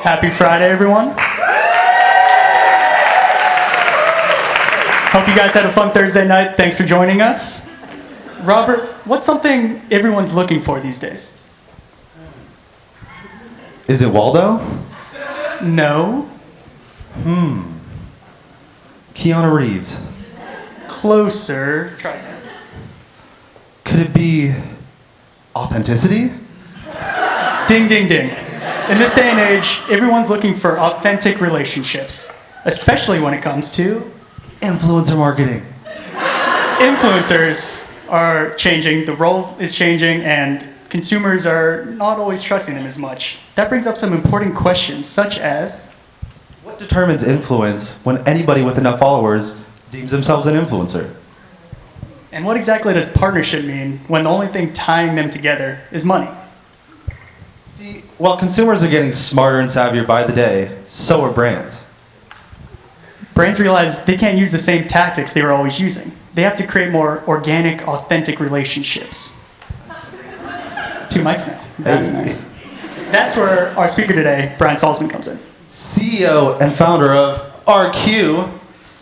Happy Friday, everyone. Hope you guys had a fun Thursday night. Thanks for joining us. Robert, what's something everyone's looking for these days? Is it Waldo? No. Keanu Reeves. Closer. Try again. Could it be authenticity? Ding, ding, ding. In this day and age, everyone's looking for authentic relationships, especially when it comes to Influencer marketing. influencers are changing, the role is changing, and consumers are not always trusting them as much. That brings up some important questions, such as, What determines influence when anybody with enough followers deems themselves an influencer? and what exactly does partnership mean when the only thing tying them together is money? See, while consumers are getting smarter and savvier by the day, so are brands. Brands realize they can't use the same tactics they were always using. They have to create more organic, authentic relationships. 2 mics now. That's Hey. nice. That's where our speaker today, Brian Salzman, comes in. CEO and founder of RQ,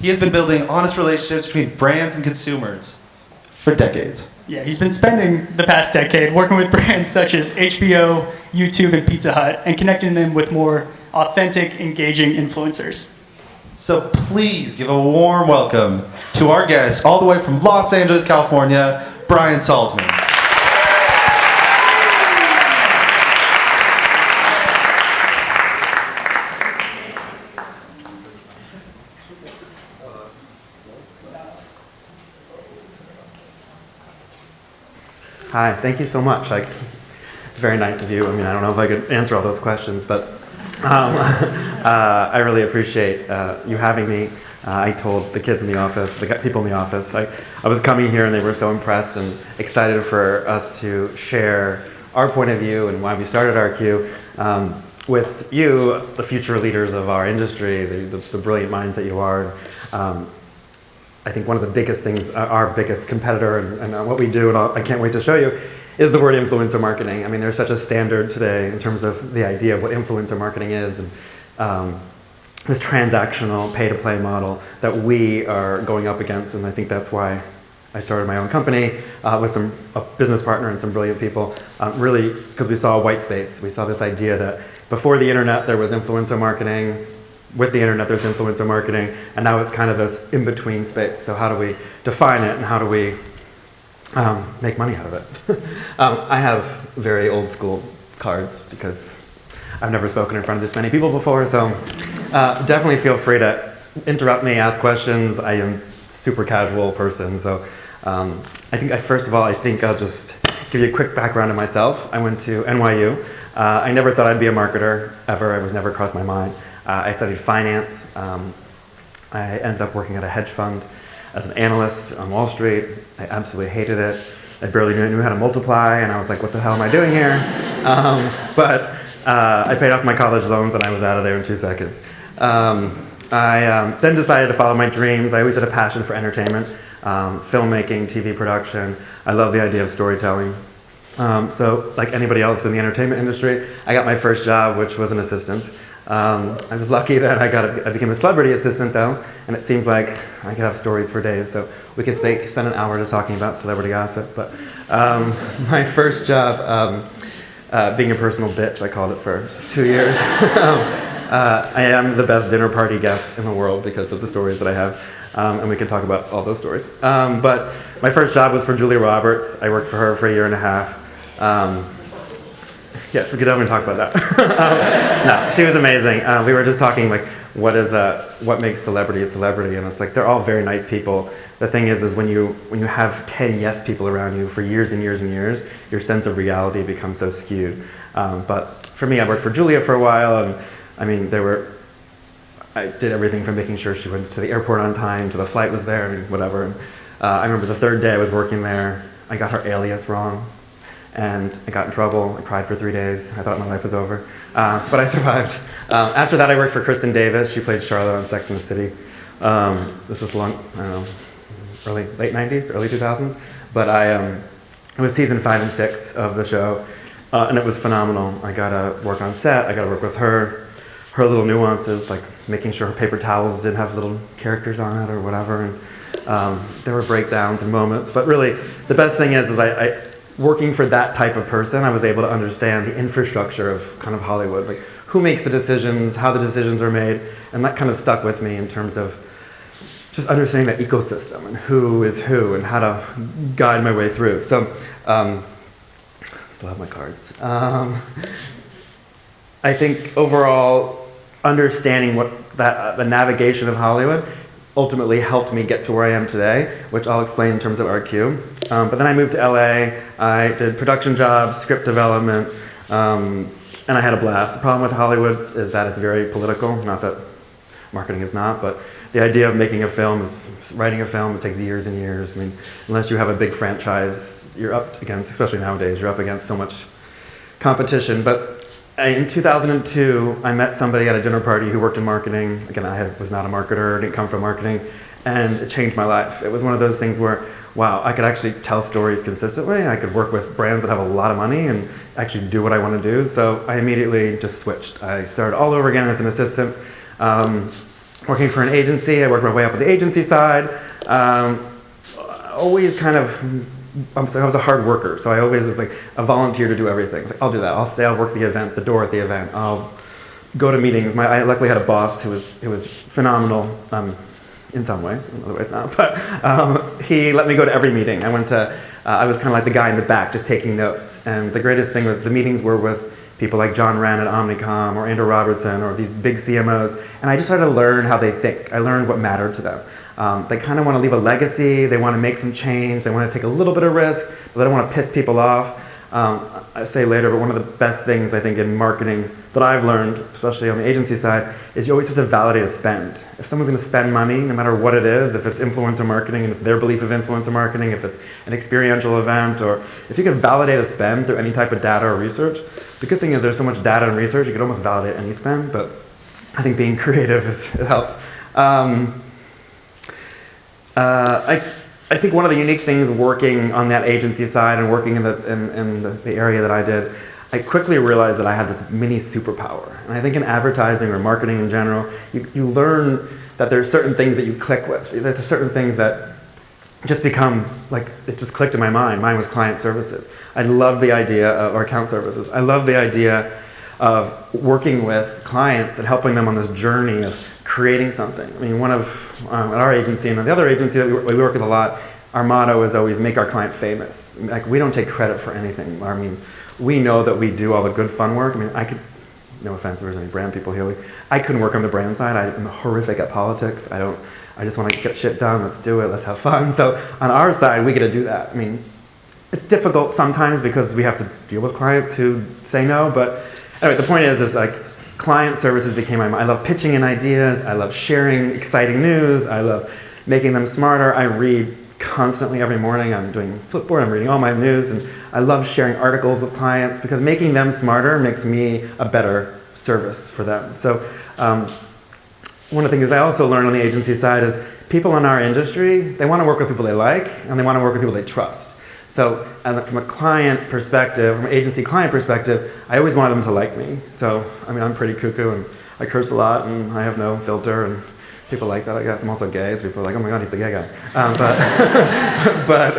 he has been building honest relationships between brands and consumers for decades. Yeah, he's been spending the past decade working with brands such as HBO, YouTube, and Pizza Hut, and connecting them with more authentic, engaging influencers. So please give a warm welcome to our guest, all the way from Los Angeles, California, Brian Salzman. Hi, thank you so much. It's very nice of you. I mean, I don't know if I could answer all those questions, but I really appreciate you having me. I told the kids in the office, the people in the office, I was coming here and they were so impressed and excited for us to share our point of view and why we started RQ with you, the future leaders of our industry, the brilliant minds that you are. I think one of the biggest things, our biggest competitor and what we do, and I can't wait to show you, is the word influencer marketing. I mean, there's such a standard today in terms of the idea of what influencer marketing is, and this transactional pay-to-play model that we are going up against, and I think that's why I started my own company with a business partner and some brilliant people, really because we saw a white space. We saw this idea that before the internet there was influencer marketing, with the internet there's influencer marketing, and now it's kind of this in-between space. So how do we define it and how do we make money out of it? I have very old school cards because I've never spoken in front of this many people before, so definitely feel free to interrupt me, ask questions. I am a super casual person, so I think first of all, I think I'll just give you a quick background of myself. I went to NYU. I never thought I'd be a marketer, ever. It was never crossed my mind. I studied finance. I ended up working at a hedge fund as an analyst on Wall Street. I absolutely hated it. I barely knew how to multiply, and I was like, what the hell am I doing here? But I paid off my college loans, and I was out of there in 2 seconds. I then decided to follow my dreams. I always had a passion for entertainment, filmmaking, TV production. I love the idea of storytelling. So like anybody else in the entertainment industry, I got my first job, which was an assistant. I was lucky that I became a celebrity assistant though, and it seems like I could have stories for days, so we could spend an hour just talking about celebrity gossip. But my first job, being a personal bitch, I called it for 2 years. I am the best dinner party guest in the world because of the stories that I have, and we can talk about all those stories. But my first job was for Julia Roberts. I worked for her for 1.5 years. Yes, we could definitely talk about that. No, she was amazing. We were just talking like, what makes celebrity a celebrity? And it's like, they're all very nice people. The thing is when you have 10 yes people around you for years and years and years, your sense of reality becomes so skewed. But for me, I worked for Julia for a while, and I mean, I did everything from making sure she went to the airport on time, to the flight was there, I mean, whatever. And, I remember the 3rd day I was working there, I got her alias wrong. And I got in trouble. I cried for 3 days. I thought my life was over, but I survived. After that, I worked for Kristen Davis. She played Charlotte on Sex and the City. This was long, I don't know, late 90s, early 2000s. But it was season 5 and 6 of the show, and it was phenomenal. I got to work on set. I got to work with her. her little nuances, like making sure her paper towels didn't have little characters on it or whatever. And there were breakdowns and moments. But really, the best thing is I working for that type of person, I was able to understand the infrastructure of kind of Hollywood, like who makes the decisions, how the decisions are made, and that kind of stuck with me in terms of just understanding that ecosystem and who is who and how to guide my way through. So, still have my cards. I think overall, understanding the navigation of Hollywood ultimately helped me get to where I am today, which I'll explain in terms of RQ. But then I moved to LA, I did production jobs, script development, and I had a blast. The problem with Hollywood is that it's very political, not that marketing is not, but the idea of making a film is, writing a film, it takes years and years. I mean, unless you have a big franchise, you're up against, especially nowadays, you're up against so much competition. But in 2002, I met somebody at a dinner party who worked in marketing. Again, I was not a marketer, didn't come from marketing, and it changed my life. It was one of those things where, wow, I could actually tell stories consistently. I could work with brands that have a lot of money and actually do what I want to do. So I immediately just switched. I started all over again as an assistant, working for an agency. I worked my way up on the agency side. Always kind of, I was a hard worker, so I always was like a volunteer to do everything. It's like, I'll do that. I'll stay. I'll work the event, the door at the event. I'll go to meetings. I luckily had a boss who was phenomenal. In some ways, in other ways not. But he let me go to every meeting. I was kind of like the guy in the back, just taking notes. And the greatest thing was the meetings were with people like John Wren at Omnicom or Andrew Robertson or these big CMOs. And I just started to learn how they think. I learned what mattered to them. They kind of want to leave a legacy. They want to make some change. They want to take a little bit of risk, but they don't want to piss people off. I say later, but one of the best things I think in marketing that I've learned, especially on the agency side, is you always have to validate a spend. If someone's going to spend money, no matter what it is, if it's influencer marketing and if their belief of influencer marketing, if it's an experiential event, or if you can validate a spend through any type of data or research, the good thing is there's so much data and research, you can almost validate any spend, but I think being creative it helps. I think one of the unique things working on that agency side and working in the area that I did, I quickly realized that I had this mini superpower. And I think in advertising or marketing in general, you learn that there's certain things that you click with. There's certain things that just become, like, it just clicked in my mind. Mine was client services. I love the idea of, or account services. I love the idea of working with clients and helping them on this journey of creating something. I mean, at our agency and the other agency that we work with a lot, our motto is always make our client famous. Like, we don't take credit for anything. I mean, we know that we do all the good fun work. I mean, no offense, if there's any brand people here, I couldn't work on the brand side. I'm horrific at politics. I just want to get shit done. Let's do it. Let's have fun. So on our side, we get to do that. I mean, it's difficult sometimes because we have to deal with clients who say no. But anyway, the point is like, client services became I love pitching in ideas. I love sharing exciting news. I love making them smarter. I read constantly every morning. I'm doing Flipboard. I'm reading all my news. And I love sharing articles with clients because making them smarter makes me a better service for them. So one of the things I also learned on the agency side is people in our industry, they want to work with people they like and they want to work with people they trust. So from a client perspective, from an agency client perspective, I always wanted them to like me. So, I mean, I'm pretty cuckoo and I curse a lot and I have no filter and people like that, I guess. I'm also gay, so people are like, oh my God, he's the gay guy. But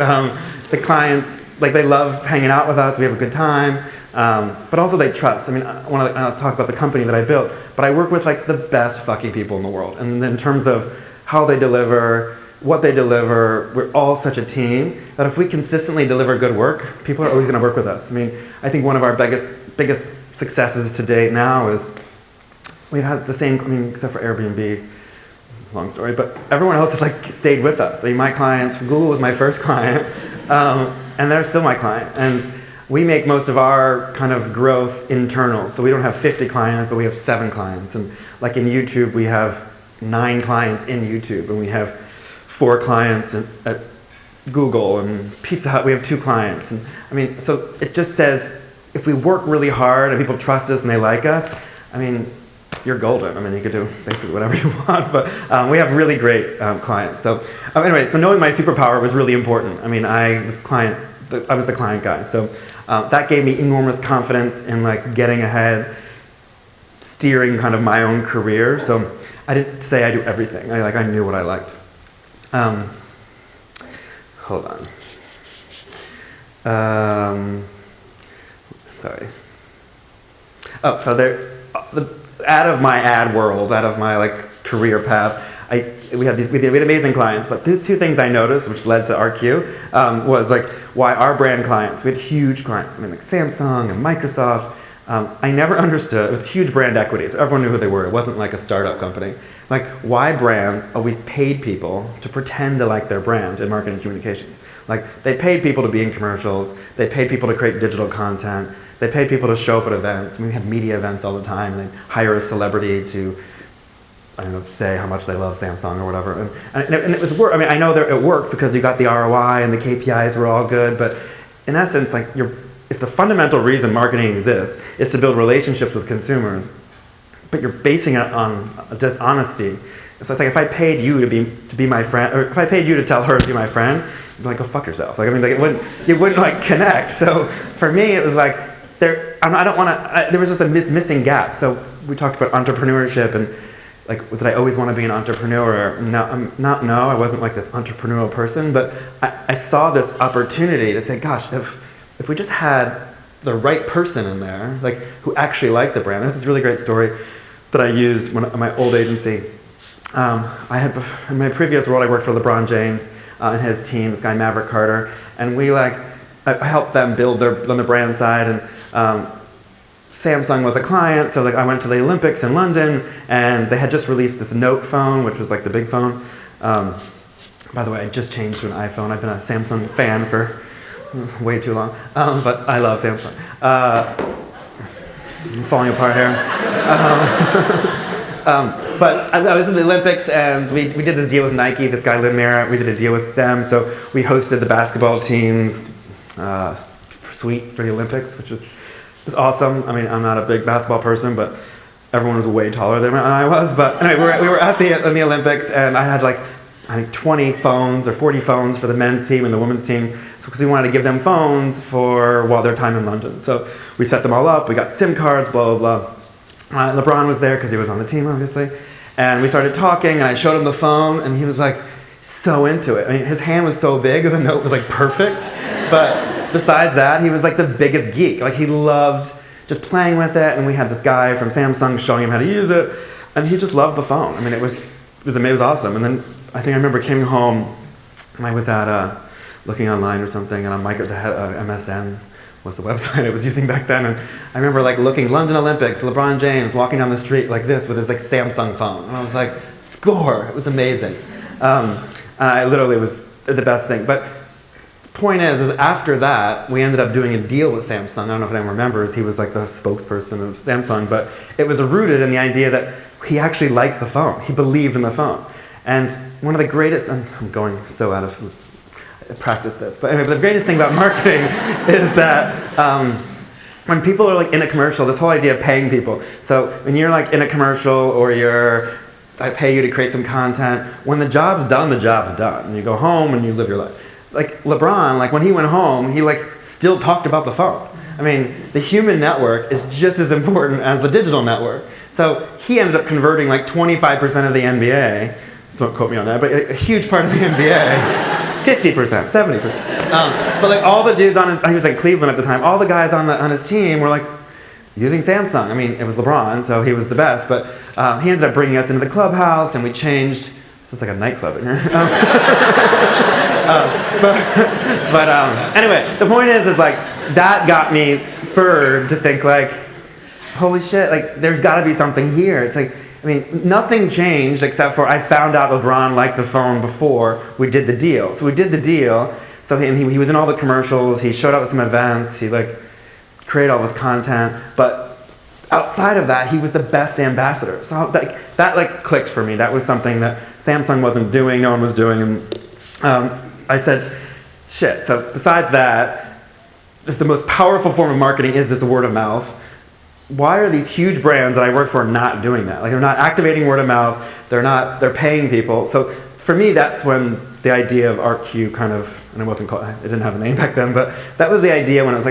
the clients, like, they love hanging out with us, we have a good time, but also they trust. I mean, I'll talk about the company that I built, but I work with like the best fucking people in the world. And in terms of how they deliver, what they deliver, we're all such a team that if we consistently deliver good work, people are always going to work with us. I mean, I think one of our biggest successes to date now is we've had the same, I mean, except for Airbnb, long story, but everyone else has like stayed with us. I mean, my clients, Google was my first client, and they're still my client. And we make most of our kind of growth internal. So we don't have 50 clients, but we have 7 clients. And like in YouTube, we have 9 clients in YouTube, and we have 4 clients at Google, and Pizza Hut, we have 2 clients. And I mean, so it just says, if we work really hard and people trust us and they like us, I mean, you're golden. I mean, you could do basically whatever you want, but we have really great clients. So anyway, so knowing my superpower was really important. I mean, I was the client guy. So that gave me enormous confidence in like getting ahead. steering kind of my own career. So I didn't say I do everything. I knew what I liked. Hold on. Sorry. Oh, so out of my ad world, out of my career path, we had amazing clients, but the two things I noticed, which led to RQ, was why our brand clients. We had huge clients. I mean, like Samsung and Microsoft. I never understood. It was huge brand equity, so everyone knew who they were. It wasn't like a startup company. Why brands always paid people to pretend to like their brand in marketing communications. They paid people to be in commercials. They paid people to create digital content. They paid people to show up at events. I mean, we had media events all the time. They'd hire a celebrity to, I don't know, say how much they love Samsung or whatever. And it was work. I mean, I know that it worked because you got the ROI and the KPIs were all good, but in essence, if the fundamental reason marketing exists is to build relationships with consumers, but you're basing it on dishonesty. So it's if I paid you to be my friend, or if I paid you to tell her to be my friend, you'd be go fuck yourself. You wouldn't connect. So for me, it was there was just a missing gap. So we talked about entrepreneurship and did I always want to be an entrepreneur? No, no, I wasn't this entrepreneurial person, but I saw this opportunity to say, gosh, if we just had the right person in there, who actually liked the brand. This is a really great story that I used at my old agency. I had, in my previous role, I worked for LeBron James and his team, this guy Maverick Carter, and we I helped them build on the brand side, and Samsung was a client, so I went to the Olympics in London, and they had just released this Note phone, which was the big phone. By the way, I just changed to an iPhone. I've been a Samsung fan for way too long, but I love Samsung. I'm falling apart here. But I was in the Olympics, and we did this deal with Nike, this guy Lin Mera, we did a deal with them, so we hosted the basketball team's suite for the Olympics, which was awesome. I mean, I'm not a big basketball person, but everyone was way taller than I was. But anyway, we were in the Olympics, and I had I think 20 phones or 40 phones for the men's team and the women's team, because we wanted to give them phones while their time in London. So we set them all up, we got SIM cards, blah, blah, blah. LeBron was there because he was on the team, obviously. And we started talking, and I showed him the phone, and he was so into it. I mean, his hand was so big, the Note was perfect. But besides that, he was the biggest geek. He loved just playing with it, and we had this guy from Samsung showing him how to use it, and he just loved the phone. I mean, it was awesome. And then I think I remember coming home, and I was at looking online or something, and on MSN was the website I was using back then, and I remember looking London Olympics, LeBron James walking down the street like this with his Samsung phone, and I was score! It was amazing. I literally was the best thing. But the point is after that, we ended up doing a deal with Samsung. I don't know if anyone remembers. He was the spokesperson of Samsung, but it was rooted in the idea that he actually liked the phone. He believed in the phone. And one of the greatest, and I'm going so out of practice this, but anyway, the greatest thing about marketing is that when people are in a commercial, this whole idea of paying people. So when you're in a commercial, or I pay you to create some content, when the job's done, and you go home and you live your life. LeBron, when he went home, he still talked about the phone. I mean, the human network is just as important as the digital network. So he ended up converting 25% of the NBA. Don't quote me on that, but a huge part of the NBA. 50%, 70%. But all the dudes he was Cleveland at the time, all the guys on his team were using Samsung. I mean, it was LeBron, so he was the best, but he ended up bringing us into the clubhouse, and we changed. This is like a nightclub in here. Anyway, the point is that got me spurred to think holy shit, there's got to be something here. It's I mean, nothing changed except for I found out LeBron liked the phone before we did the deal. So we did the deal. So he was in all the commercials. He showed up at some events. He created all this content. But outside of that, he was the best ambassador. So that clicked for me. That was something that Samsung wasn't doing. No one was doing. And I said, shit. So besides that, if the most powerful form of marketing is this word of mouth, why are these huge brands that I work for not doing that? They're not activating word of mouth. They're paying people. So for me, that's when the idea of RQ kind of, and it didn't have a name back then, but that was the idea when I was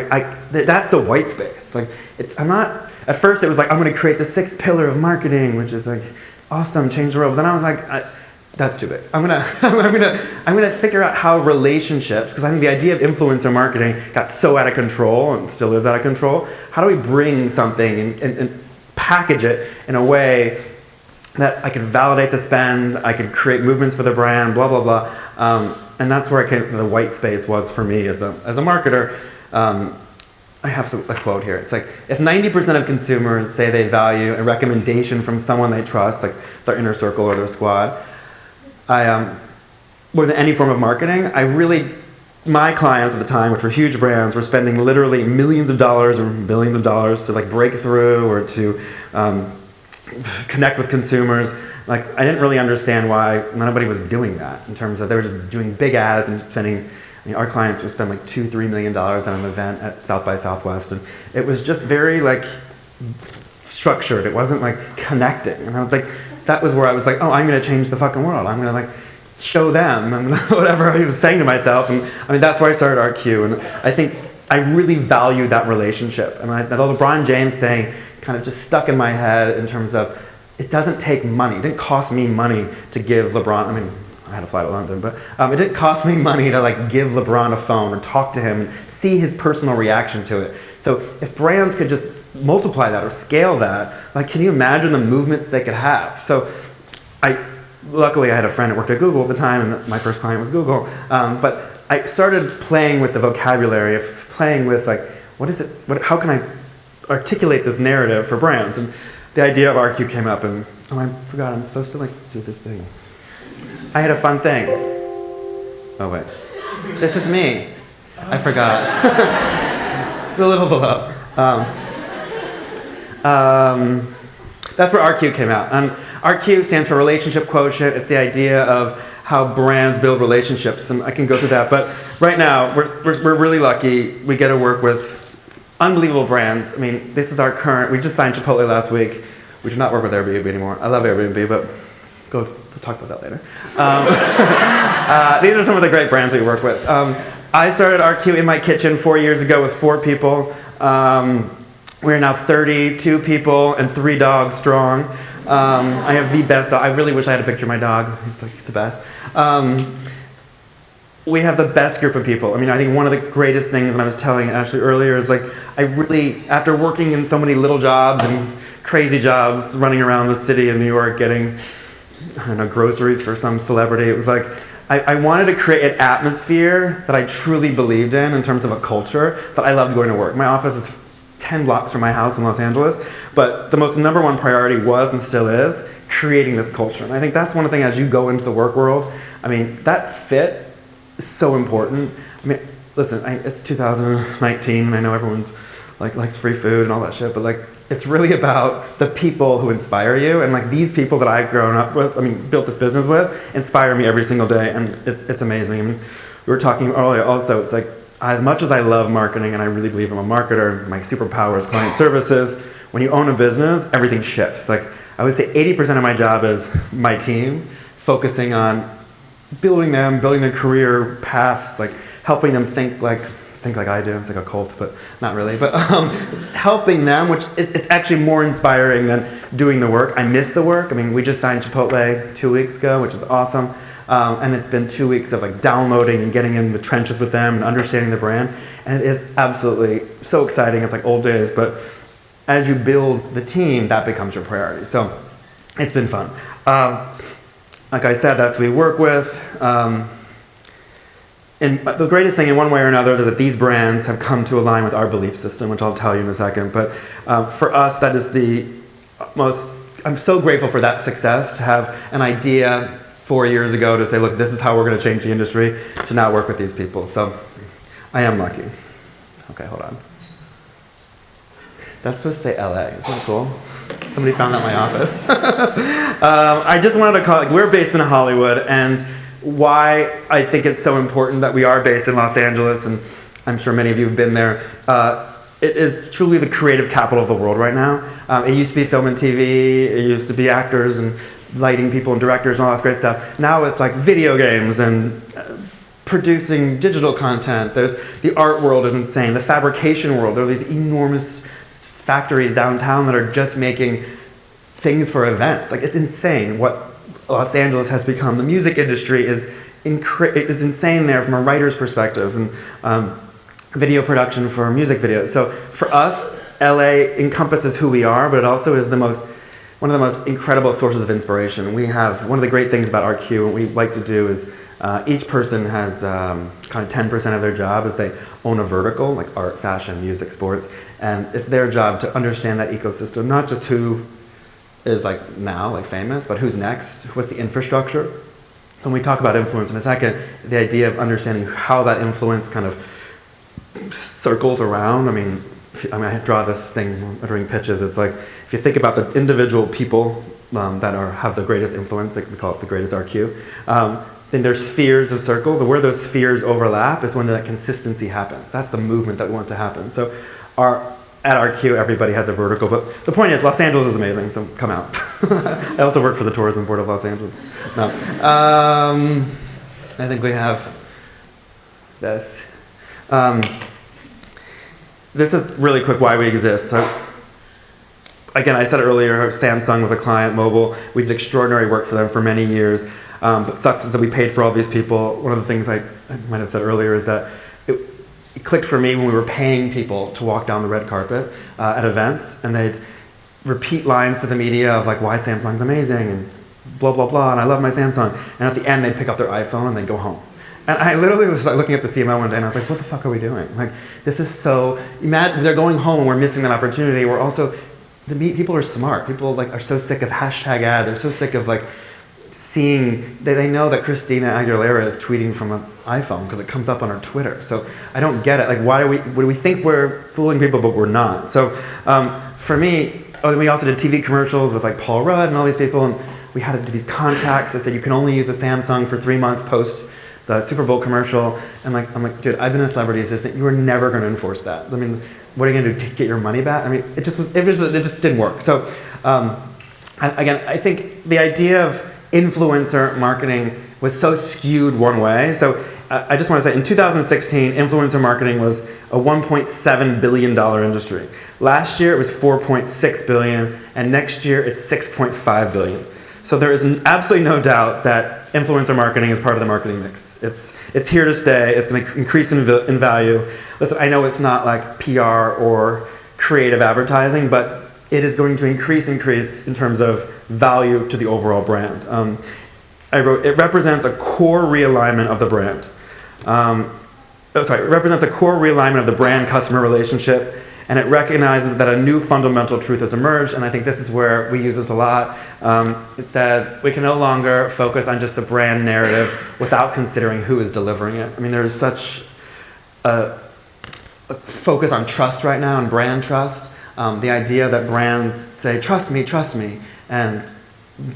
that's the white space. at first it was like, I'm going to create the 6th pillar of marketing, which is like awesome, change the world. But then I was like, that's too big. I'm gonna figure out how relationships, because I think the idea of influencer marketing got so out of control and still is out of control. How do we bring something and package it in a way that I can validate the spend, I can create movements for the brand, blah, blah, blah. And that's where the white space was for me as a marketer. I have a quote here. It's like, if 90% of consumers say they value a recommendation from someone they trust, like their inner circle or their squad, more than any form of marketing, my clients at the time, which were huge brands, were spending literally millions of dollars or billions of dollars to like break through or to connect with consumers. Like, I didn't really understand why nobody was doing that, in terms of they were just doing big ads and spending. Our clients would spend like $2-3 million on an event at South by Southwest, and it was just very like structured. It wasn't like connecting, and I was like, that was where I was like, oh, I'm gonna change the fucking world. I'm gonna like show them, and whatever I was saying to myself. And I mean, that's where I started RQ, and I think I really valued that relationship. And that LeBron James thing kind of just stuck in my head in terms of, it doesn't take money. It didn't cost me money to give LeBron, I mean, I had to fly to London, but it didn't cost me money to like give LeBron a phone or talk to him and see his personal reaction to it. So if brands could just multiply that or scale that, like, can you imagine the movements they could have? So luckily I had a friend that worked at Google at the time, and my first client was Google. But I started playing with the vocabulary of playing with like, how can I articulate this narrative for brands? And the idea of RQ came up, and I forgot I'm supposed to like do this thing. I had a fun thing. Oh wait, this is me. I forgot. It's a little below. That's where RQ came out. RQ stands for Relationship Quotient. It's the idea of how brands build relationships, and I can go through that. But right now, we're really lucky. We get to work with unbelievable brands. I mean, this is our current. We just signed Chipotle last week. We do not work with Airbnb anymore. I love Airbnb, but we'll talk about that later. These are some of the great brands we work with. I started RQ in my kitchen 4 years ago with 4 people. We're now 32 people and 3 dogs strong. I have the best dog. I really wish I had a picture of my dog. He's like the best. We have the best group of people. I mean, I think one of the greatest things, and I was telling Ashley earlier, is like, I really, after working in so many little jobs and crazy jobs, running around the city of New York getting, I don't know, groceries for some celebrity, it was like, I wanted to create an atmosphere that I truly believed in terms of a culture, that I loved going to work. My office is 10 blocks from my house in Los Angeles, but the most number one priority was, and still is, creating this culture. And I think that's one thing as you go into the work world, I mean, that fit is so important. I mean, listen, it's 2019, and I know everyone's like likes free food and all that shit, but like, it's really about the people who inspire you, and like these people that I've grown up with, I mean, built this business with, inspire me every single day, and it's amazing. I mean, we were talking earlier also, it's like, as much as I love marketing, and I really believe I'm a marketer, my superpower is client services, when you own a business, everything shifts. Like, I would say 80% of my job is my team, focusing on building their career paths, like helping them think like I do. It's like a cult, but not really. But helping them, which it's actually more inspiring than doing the work. I miss the work. I mean, we just signed Chipotle 2 weeks ago, which is awesome. And it's been 2 weeks of like downloading and getting in the trenches with them and understanding the brand. And it is absolutely so exciting. It's like old days, but as you build the team, that becomes your priority. So it's been fun. Like I said, that's who we work with. And the greatest thing in one way or another is that these brands have come to align with our belief system, which I'll tell you in a second. But for us, that is the most, I'm so grateful for that success, to have an idea 4 years ago to say, look, this is how we're going to change the industry, to now work with these people. So I am lucky. Okay, hold on. That's supposed to say LA. Isn't that cool? Somebody found that in my office. I just wanted to call it, we're based in Hollywood, and why I think it's so important that we are based in Los Angeles, and I'm sure many of you have been there. It is truly the creative capital of the world right now. It used to be film and TV, it used to be actors and lighting people and directors and all that great stuff. Now it's like video games and producing digital content. There's the art world is insane. The fabrication world, there are these enormous factories downtown that are just making things for events. Like, it's insane what Los Angeles has become. The music industry is insane there from a writer's perspective, and video production for music videos. So for us, LA encompasses who we are, but it also is one of the most incredible sources of inspiration. We have, one of the great things about RQ, what we like to do is each person has kind of 10% of their job is they own a vertical, like art, fashion, music, sports, and it's their job to understand that ecosystem, not just who is like now, like famous, but who's next, what's the infrastructure. When we talk about influence in a second, the idea of understanding how that influence kind of circles around. I mean, I draw this thing during pitches. It's like, if you think about the individual people that have the greatest influence, we call it the greatest RQ, then there's spheres of circles. Where those spheres overlap is when that consistency happens. That's the movement that we want to happen. So at RQ, everybody has a vertical. But the point is, Los Angeles is amazing, so come out. I also work for the Tourism Board of Los Angeles. No. I think we have this. This is really quick why we exist. So, again, I said earlier, Samsung was a client, mobile. We did extraordinary work for them for many years. But sucks is that we paid for all these people. One of the things I might have said earlier is that it clicked for me when we were paying people to walk down the red carpet at events, and they'd repeat lines to the media of like, why Samsung's amazing, and blah, blah, blah, and I love my Samsung. And at the end, they'd pick up their iPhone and they'd go home. And I literally was like looking at the CMO one day and I was like, what the fuck are we doing? Like, this is so, they're going home and we're missing that opportunity. We're also, people are smart. People like are so sick of hashtag ad. They're so sick of like seeing, they know that Christina Aguilera is tweeting from an iPhone because it comes up on her Twitter. So I don't get it. Like, why do we think we're fooling people, but we're not? So for me, we also did TV commercials with like Paul Rudd and all these people, and we had to do these contracts that said you can only use a Samsung for 3 months post the Super Bowl commercial, and I'm like, dude, I've been a celebrity assistant. You are never going to enforce that. I mean, what are you going to do to get your money back? I mean, it just didn't work. So, again, I think the idea of influencer marketing was so skewed one way. So, I just want to say, in 2016, influencer marketing was a $1.7 billion industry. Last year, it was $4.6 billion, and next year, it's $6.5 billion. So there is absolutely no doubt that influencer marketing is part of the marketing mix. It's here to stay. It's going to increase in value. Listen, I know it's not like PR or creative advertising, but it is going to increase in terms of value to the overall brand. I wrote, it represents a core realignment of the brand. It represents a core realignment of the brand-customer relationship, and it recognizes that a new fundamental truth has emerged, and I think this is where we use this a lot. It says we can no longer focus on just the brand narrative without considering who is delivering it. I mean, there is such a focus on trust right now, and brand trust. The idea that brands say, trust me, and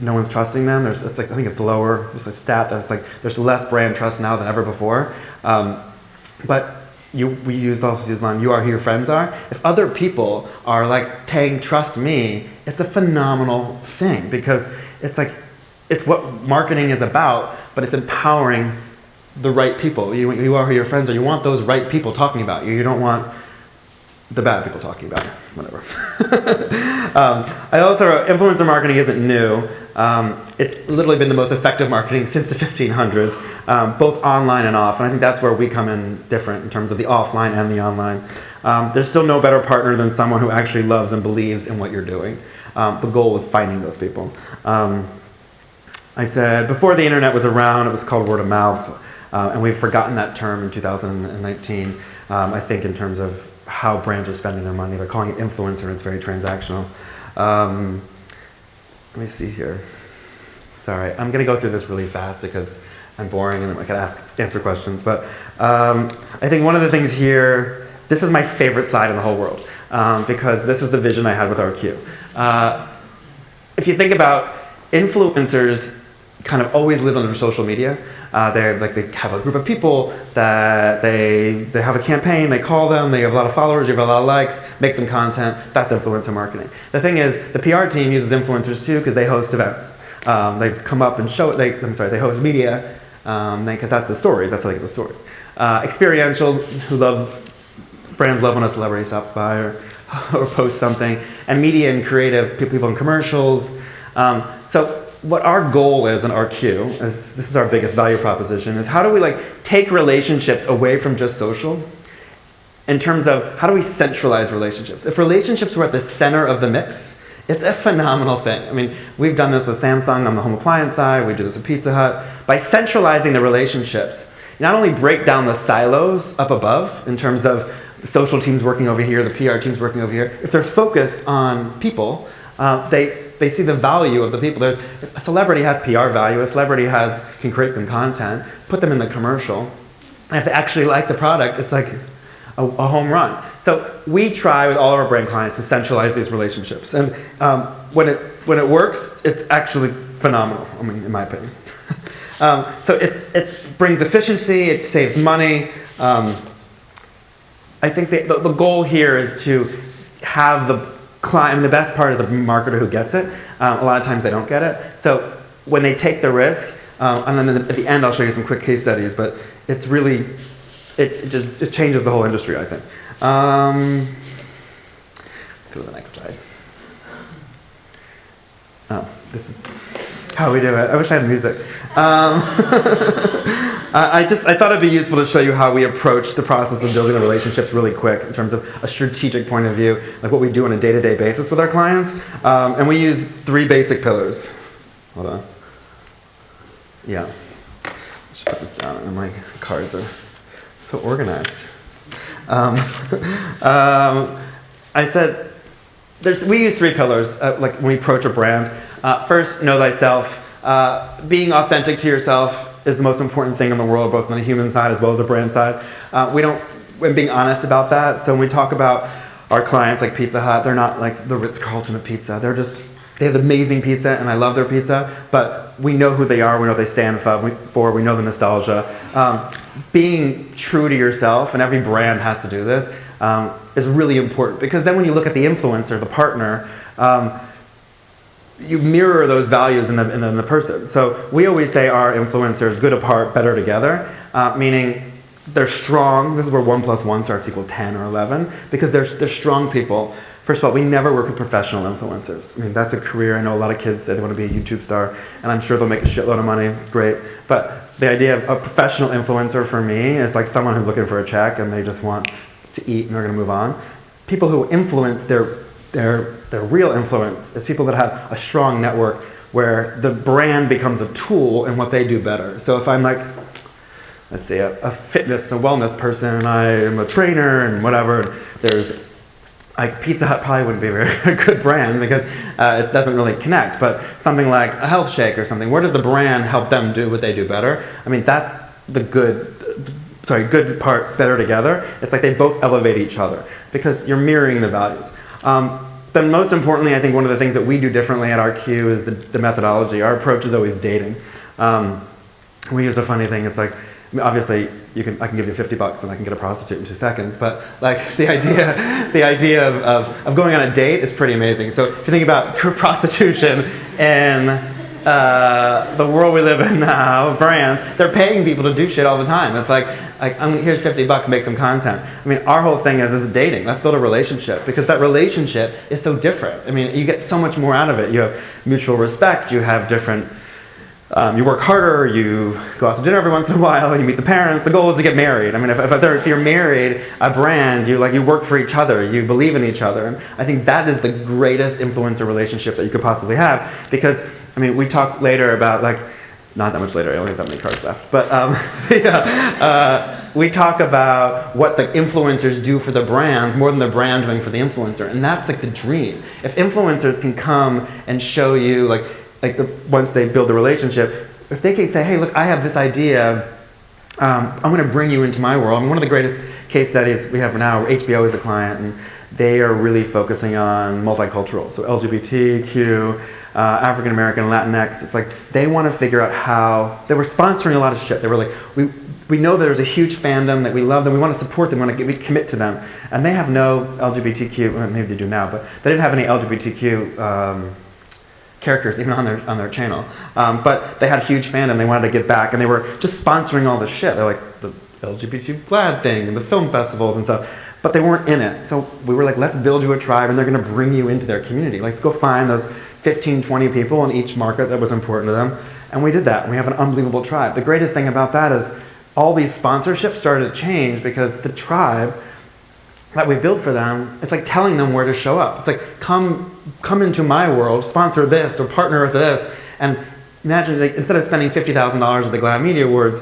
no one's trusting them. It's like, I think it's lower. There's a stat that's like there's less brand trust now than ever before. But we used also this line, you are who your friends are. If other people are like saying, trust me, it's a phenomenal thing because it's like, it's what marketing is about, but it's empowering the right people. You are who your friends are. You want those right people talking about you. You don't want the bad people talking about it, whatever. I also wrote, influencer marketing isn't new. It's literally been the most effective marketing since the 1500s, both online and off. And I think that's where we come in different in terms of the offline and the online. There's still no better partner than someone who actually loves and believes in what you're doing. The goal was finding those people. I said, before the internet was around, it was called word of mouth. And we've forgotten that term in 2019, I think in terms of how brands are spending their money. They're calling it influencer, and it's very transactional. Let me see here. Sorry, I'm going to go through this really fast because I'm boring and I can answer questions. But I think one of the things here, this is my favorite slide in the whole world because this is the vision I had with RQ. If you think about influencers, kind of always live under social media. They have a group of people that they have a campaign, they call them, they have a lot of followers, you have a lot of likes, make some content. That's influencer marketing. The thing is, the PR team uses influencers too because they host events. They come up and show it, they host media because that's the stories, that's how they get the stories. Experiential, brands love when a celebrity stops by or or post something, and media and creative, people in commercials. So what our goal is in RQ, is this is our biggest value proposition, is how do we take relationships away from just social in terms of how do we centralize relationships? If relationships were at the center of the mix, it's a phenomenal thing. I mean, we've done this with Samsung on the home appliance side, we do this with Pizza Hut. By centralizing the relationships, you not only break down the silos up above in terms of the social teams working over here, the PR teams working over here, if they're focused on people, they see the value of the people. A celebrity has PR value, a celebrity can create some content, put them in the commercial, and if they actually like the product, it's like a home run. So we try with all of our brand clients to centralize these relationships. And when it works, it's actually phenomenal, I mean, in my opinion. So it brings efficiency, it saves money. I think the goal here is to have the client, I mean, the best part is a marketer who gets it. A lot of times they don't get it. So when they take the risk, and then at the end I'll show you some quick case studies, but it's really, it changes the whole industry, I think. Go to the next slide. Oh, this is how we do it. I wish I had music. I thought it'd be useful to show you how we approach the process of building the relationships really quick in terms of a strategic point of view, like what we do on a day-to-day basis with our clients. And we use 3 basic pillars. Hold on. Yeah. Let's put this down, and my cards are so organized. I said, we use 3 pillars like when we approach a brand. First, know thyself. Being authentic to yourself is the most important thing in the world, both on the human side as well as the brand side. We're being honest about that. So when we talk about our clients like Pizza Hut, they're not like the Ritz-Carlton of pizza. They have amazing pizza, and I love their pizza, but we know who they are, we know what they stand for, we know the nostalgia. Being true to yourself, and every brand has to do this, is really important, because then when you look at the influencer, the partner, you mirror those values in the person. So we always say our influencers, good apart, better together, meaning they're strong. This is where 1 + 1 starts to equal 10 or 11, because they're strong people. First of all, we never work with professional influencers. I mean, that's a career. I know a lot of kids say they want to be a YouTube star, and I'm sure they'll make a shitload of money. Great. But the idea of a professional influencer for me is like someone who's looking for a check and they just want to eat and they're going to move on. People who influence, their real influence is people that have a strong network where the brand becomes a tool in what they do better. So if I'm like, let's say a fitness and wellness person, and I am a trainer and whatever, there's like Pizza Hut probably wouldn't be a very good brand because it doesn't really connect, but something like a health shake or something, where does the brand help them do what they do better? I mean, that's the good part, better together. It's like they both elevate each other because you're mirroring the values. Then most importantly, I think one of the things that we do differently at RQ is the methodology. Our approach is always dating. We use a funny thing. It's like, obviously, I can give you $50 and I can get a prostitute in 2 seconds, but like the idea of going on a date is pretty amazing. So if you think about prostitution in the world we live in now, brands, they're paying people to do shit all the time. It's like here's $50, make some content. I mean, our whole thing is dating. Let's build a relationship, because that relationship is so different. I mean, you get so much more out of it. You have mutual respect. You have different. You work harder, you go out to dinner every once in a while, you meet the parents. The goal is to get married. I mean, if you're married, a brand, you work for each other, you believe in each other. And I think that is the greatest influencer relationship that you could possibly have, because, I mean, we talk later about, not that much later, I only have that many cards left, but we talk about what the influencers do for the brands more than the brand doing for the influencer, and that's like the dream. If influencers can come and show you, once they build the relationship, if they can say, hey, look, I have this idea, I'm going to bring you into my world. I mean, one of the greatest case studies we have now, HBO is a client, and they are really focusing on multicultural, so LGBTQ, African American, Latinx. It's like they want to figure out how, they were sponsoring a lot of shit. They were like, we know there's a huge fandom, that we love them, we want to support them, we commit to them. And they have no LGBTQ, well, maybe they do now, but they didn't have any LGBTQ characters even on their channel, but they had a huge fandom. They wanted to give back, and they were just sponsoring all this shit. They're like the LGBT GLAAD thing and the film festivals and stuff. but they weren't in it. So we were like, let's build you a tribe, and they're going to bring you into their community. Let's go find those 15, 20 people in each market that was important to them. And we did that. We have an unbelievable tribe. The greatest thing about that is all these sponsorships started to change because the tribe that we built for them, it's like telling them where to show up. It's like, come into my world, sponsor this or partner with this. And imagine, like, instead of spending $50,000 at the GLAAD Media Awards,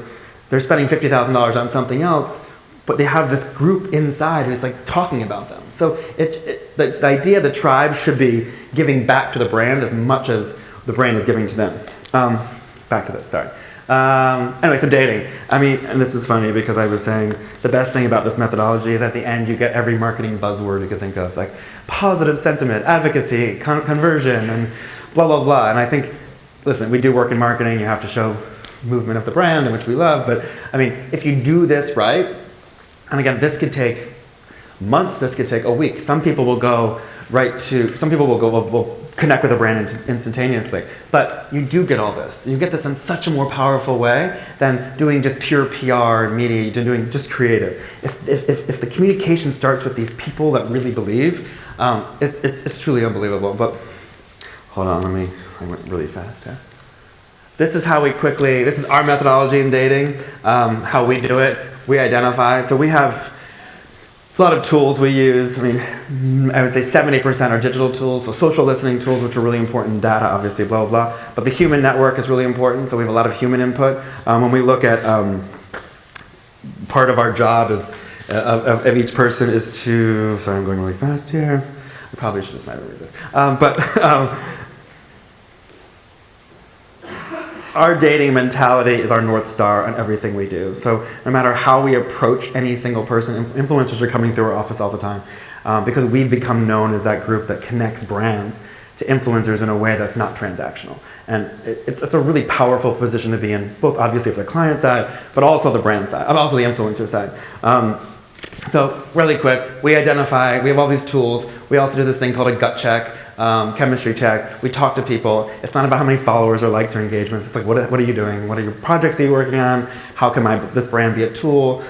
they're spending $50,000 on something else, but they have this group inside who's like talking about them. So the idea of the tribe should be giving back to the brand as much as the brand is giving to them. Back to this, sorry. Anyway, so dating. I mean, and this is funny because I was saying the best thing about this methodology is at the end you get every marketing buzzword you could think of, like positive sentiment, advocacy, conversion, and blah, blah, blah. And I think, listen, we do work in marketing, you have to show movement of the brand, and which we love, but I mean, if you do this right, and again, this could take months, this could take a week. Some people will go will connect with a brand instantaneously. But you do get all this. You get this in such a more powerful way than doing just pure PR and media, doing just creative. If the communication starts with these people that really believe, it's truly unbelievable. But hold on, I went really fast here. This is how this is our methodology in dating, how we do it. We identify, so we have a lot of tools we use. I mean, I would say 70% are digital tools, so social listening tools, which are really important, data, obviously, blah, blah, blah. But the human network is really important, so we have a lot of human input. When we look at part of our job of each person is to, sorry, I'm going really fast here. I probably should have started read this. Our dating mentality is our North Star on everything we do. So no matter how we approach any single person, influencers are coming through our office all the time because we've become known as that group that connects brands to influencers in a way that's not transactional. And it's a really powerful position to be in, both obviously for the client side, but also the brand side, also the influencer side. So really quick, we have all these tools. We also do this thing called a gut check, chemistry check. We talk to people. It's not about how many followers or likes or engagements. It's like, what are you doing? What are your projects are you working on? How can this brand be a tool?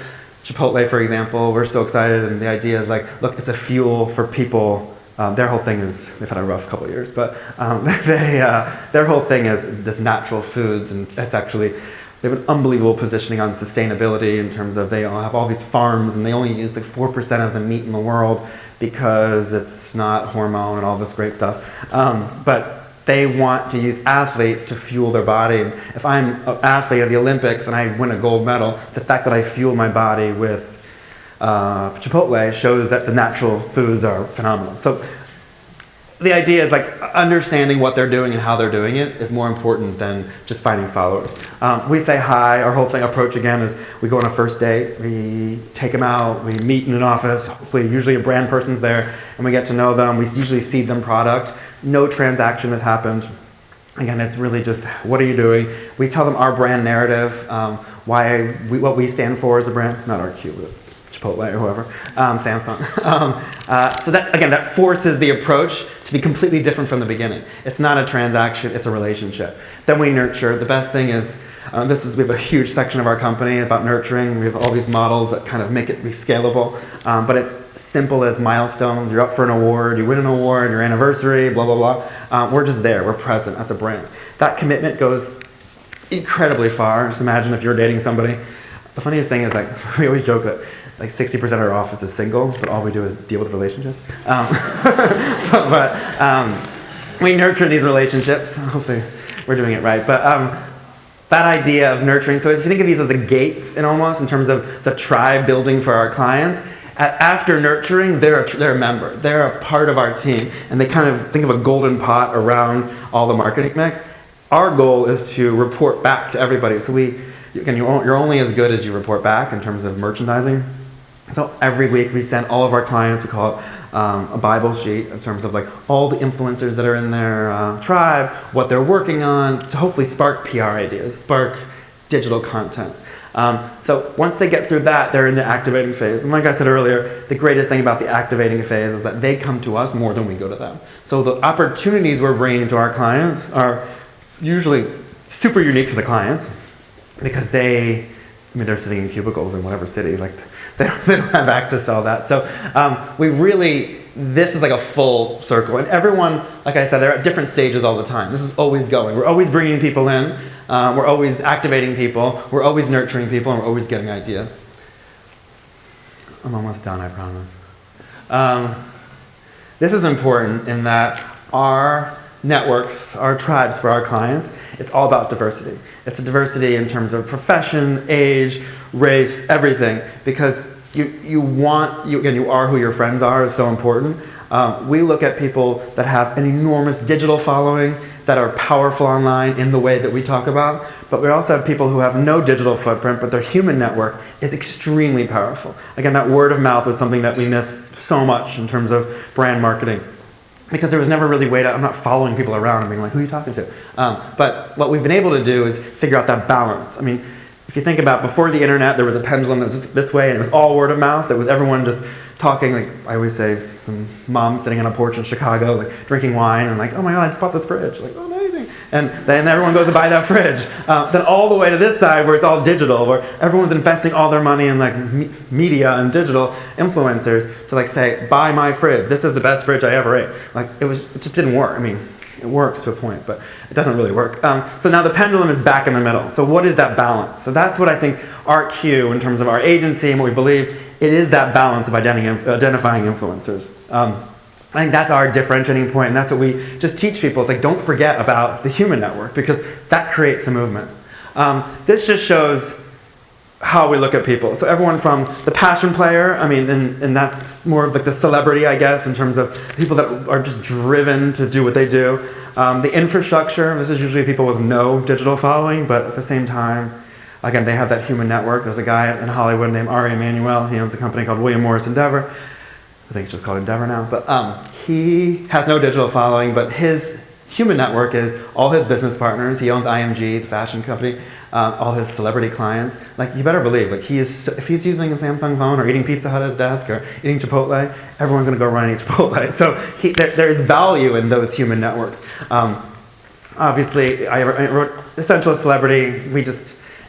Chipotle, for example, we're so excited, and the idea is like, look, it's a fuel for people. Their whole thing is, they've had a rough couple of years, but their whole thing is this natural foods, and it's actually, they have an unbelievable positioning on sustainability in terms of they all have all these farms and they only use like 4% of the meat in the world because it's not hormone and all this great stuff. But they want to use athletes to fuel their body. And if I'm an athlete at the Olympics and I win a gold medal, the fact that I fuel my body with Chipotle shows that the natural foods are phenomenal. So the idea is like understanding what they're doing and how they're doing it is more important than just finding followers. We say hi. Our whole approach again is we go on a first date, we take them out, we meet in an office, hopefully usually a brand person's there, and we get to know them. We usually seed them product. No transaction has happened. Again, it's really just, what are you doing? We tell them our brand narrative, what we stand for as a brand, not RQ, but Chipotle or whoever, Samsung. So that forces the approach to be completely different from the beginning. It's not a transaction, it's a relationship. Then we nurture. The best thing is, we have a huge section of our company about nurturing. We have all these models that kind of make it be scalable, but it's simple as milestones. You're up for an award, you win an award, your anniversary, blah, blah, blah. We're just there, we're present as a brand. That commitment goes incredibly far. Just imagine if you're dating somebody. The funniest thing is we always joke that like 60% of our office is single, but all we do is deal with relationships. We nurture these relationships. Hopefully we're doing it right. But that idea of nurturing, so if you think of these as the gates in terms of the tribe building for our clients, after nurturing, they're a member. They're a part of our team. And they kind of think of a golden pot around all the marketing mix. Our goal is to report back to everybody. So you're only as good as you report back in terms of merchandising. So every week we send all of our clients, we call it a Bible sheet in terms of like all the influencers that are in their tribe, what they're working on, to hopefully spark PR ideas, spark digital content. So once they get through that, they're in the activating phase. And like I said earlier, the greatest thing about the activating phase is that they come to us more than we go to them. So the opportunities we're bringing to our clients are usually super unique to the clients because they I mean, they're sitting in cubicles in whatever city. Like, they don't have access to all that. So this is like a full circle. And everyone, like I said, they're at different stages all the time. This is always going. We're always bringing people in. We're always activating people. We're always nurturing people. And we're always getting ideas. I'm almost done, I promise. This is important in that our networks, our tribes for our clients, it's all about diversity. It's a diversity in terms of profession, age, race, everything, because you are who your friends are is so important. We look at people that have an enormous digital following, that are powerful online in the way that we talk about, but we also have people who have no digital footprint, but their human network is extremely powerful. Again, that word of mouth is something that we miss so much in terms of brand marketing. Because there was never really a way to, I'm not following people around and being like, who are you talking to? But what we've been able to do is figure out that balance. I mean, if you think about before the internet, there was a pendulum that was this way and it was all word of mouth. It was everyone just talking, like I always say, some mom sitting on a porch in Chicago, like drinking wine and like, oh my God, I just bought this fridge. Like, oh, amazing. And then everyone goes to buy that fridge. Then all the way to this side where it's all digital, where everyone's investing all their money in like media and digital influencers to like say, buy my fridge. This is the best fridge I ever ate. Like it just didn't work. I mean, it works to a point, but it doesn't really work. So now the pendulum is back in the middle. So what is that balance? So that's what I think ArtQ, in terms of our agency and what we believe, it is that balance of identifying influencers. I think that's our differentiating point, and that's what we just teach people. It's like, don't forget about the human network, because that creates the movement. This just shows how we look at people. So everyone from the passion player, I mean, and that's more of like the celebrity, I guess, in terms of people that are just driven to do what they do. The infrastructure, this is usually people with no digital following, but at the same time, again, they have that human network. There's a guy in Hollywood named Ari Emanuel. He owns a company called William Morris Endeavor. I think it's just called Endeavor now. But he has no digital following, but his human network is all his business partners. He owns IMG, the fashion company, all his celebrity clients. Like, you better believe, like, if he's using a Samsung phone or eating Pizza Hut at his desk or eating Chipotle, everyone's going to go run and eat Chipotle. So there is value in those human networks. Obviously, I wrote Essentialist Celebrity.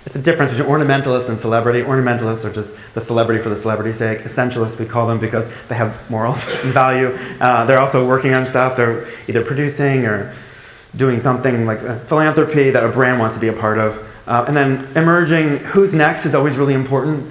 It's a difference between ornamentalist and celebrity. Ornamentalists are just the celebrity for the celebrity's sake. Essentialists, we call them because they have morals and value. They're also working on stuff. They're either producing or doing something like a philanthropy that a brand wants to be a part of. And then emerging, who's next is always really important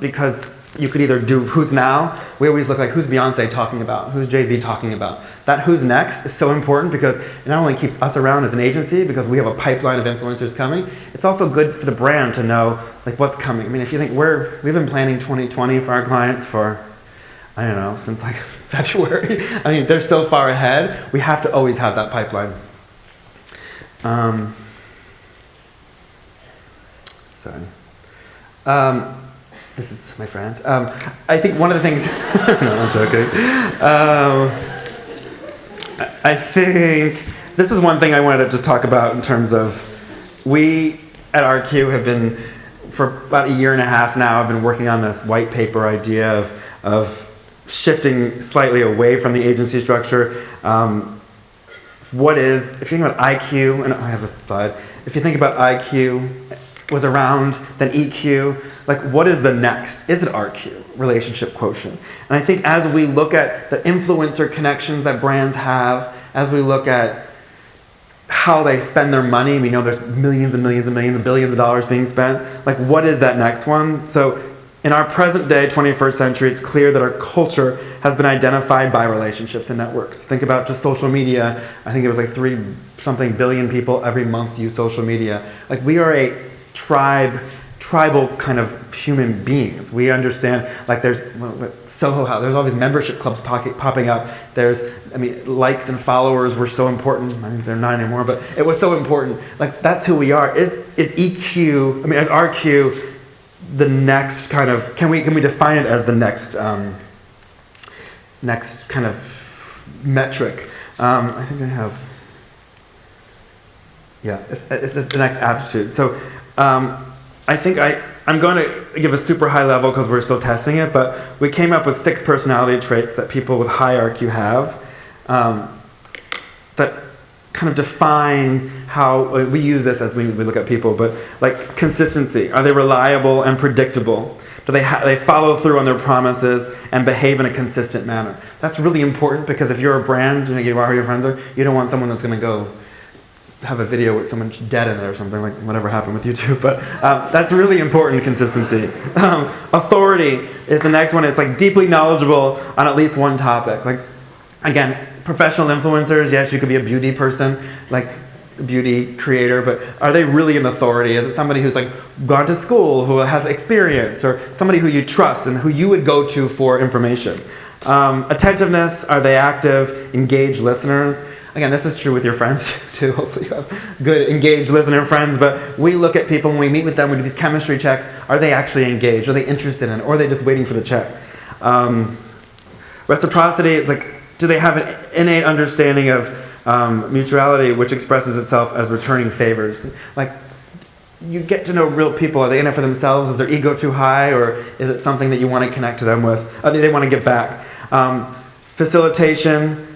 because you could either do who's now. We always look like, who's Beyonce talking about? Who's Jay-Z talking about? That who's next is so important because it not only keeps us around as an agency because we have a pipeline of influencers coming, it's also good for the brand to know like what's coming. I mean, if you think we've been planning 2020 for our clients for, I don't know, since like February. I mean, they're so far ahead. We have to always have that pipeline. Sorry. This is my friend. I think one of the things... no, I'm joking. I think this is one thing I wanted to talk about in terms of we at ArtQ have been, for about a year and a half now, I've been working on this white paper idea of shifting slightly away from the agency structure. If you think about IQ, and I have a slide. If you think about IQ was around, then EQ, like what is the next? Is it RQ, relationship quotient? And I think as we look at the influencer connections that brands have, as we look at how they spend their money, we know there's millions and millions and millions and billions of dollars being spent, like what is that next one? So in our present day, 21st century, it's clear that our culture has been identified by relationships and networks. Think about just social media. I think it was like 3-something billion people every month use social media. Like we are a tribal kind of human beings. We understand, like there's Soho House, there's all these membership clubs popping up. Likes and followers were so important. I mean, they're not anymore, but it was so important. Like that's who we are. Is EQ, as RQ, the next kind of, can we define it as the next next kind of metric? I think I have, yeah, it's the next aptitude. So I think I'm going to give a super high level because we're still testing it, but we came up with 6 personality traits that people with high RQ have that kind of define how we use this as we look at people, but like consistency. Are they reliable and predictable? Do they follow through on their promises and behave in a consistent manner? That's really important because if you're a brand and you are who your friends are, you don't want someone that's going to go have a video with someone dead in it or something, like whatever happened with YouTube. But that's really important, consistency. Authority is the next one. It's like deeply knowledgeable on at least one topic. Like, again, professional influencers, yes, you could be a beauty person, like a beauty creator, but are they really an authority? Is it somebody who's like gone to school, who has experience, or somebody who you trust and who you would go to for information? Attentiveness, are they active, engaged listeners? Again, this is true with your friends too. Hopefully you have good, engaged listener friends, but we look at people when we meet with them, we do these chemistry checks. Are they actually engaged? Are they interested in it? Or are they just waiting for the check? Reciprocity, it's like, do they have an innate understanding of mutuality, which expresses itself as returning favors? Like, you get to know real people. Are they in it for themselves? Is their ego too high? Or is it something that you want to connect to them with? They want to give back. Facilitation,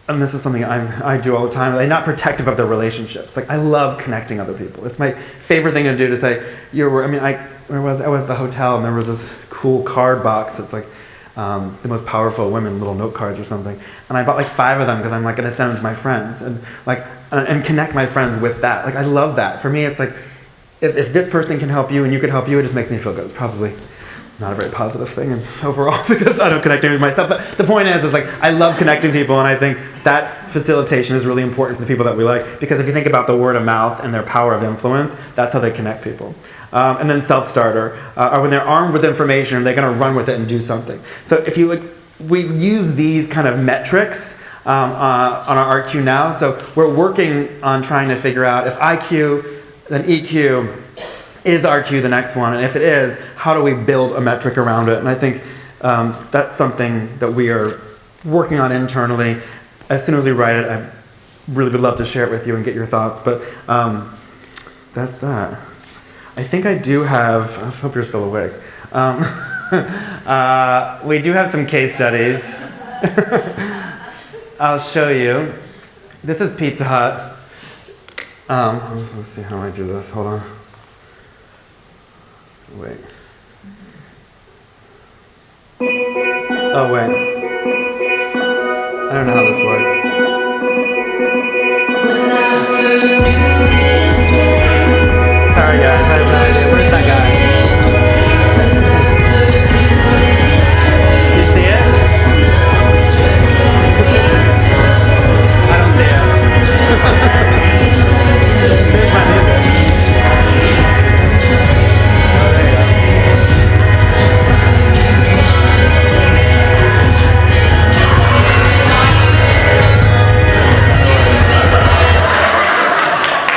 and this is something I do all the time. Are they not protective of their relationships? Like, I love connecting other people. It's my favorite thing to do to say, I was at the hotel and there was this cool card box. It's like, the most powerful women little note cards or something, and I bought like 5 of them because I'm like going to send them to my friends and connect my friends with that. Like, I love that. For me, it's like if this person can help you and you can help you, it just makes me feel good. It's probably not a very positive thing and overall because I don't connect with myself, but the point is like I love connecting people, and I think that facilitation is really important to the people that we like, because if you think about the word of mouth and their power of influence, that's how they connect people. And then self-starter, or when they're armed with information, they're going to run with it and do something. So if you we use these kind of metrics on our RQ now. So we're working on trying to figure out if IQ, then EQ, is RQ the next one? And if it is, how do we build a metric around it? And I think that's something that we are working on internally. As soon as we write it, I really would love to share it with you and get your thoughts. But that's that. I think I do have, I hope you're still awake. We do have some case studies. I'll show you. This is Pizza Hut. Let's see how I do this. Hold on. Wait. Oh, wait. I don't know how this works. When I first knew this place, Sorry, guys. I have no idea. Where's that guy? when I first knew this place, You see it? I don't see it. Here's my music.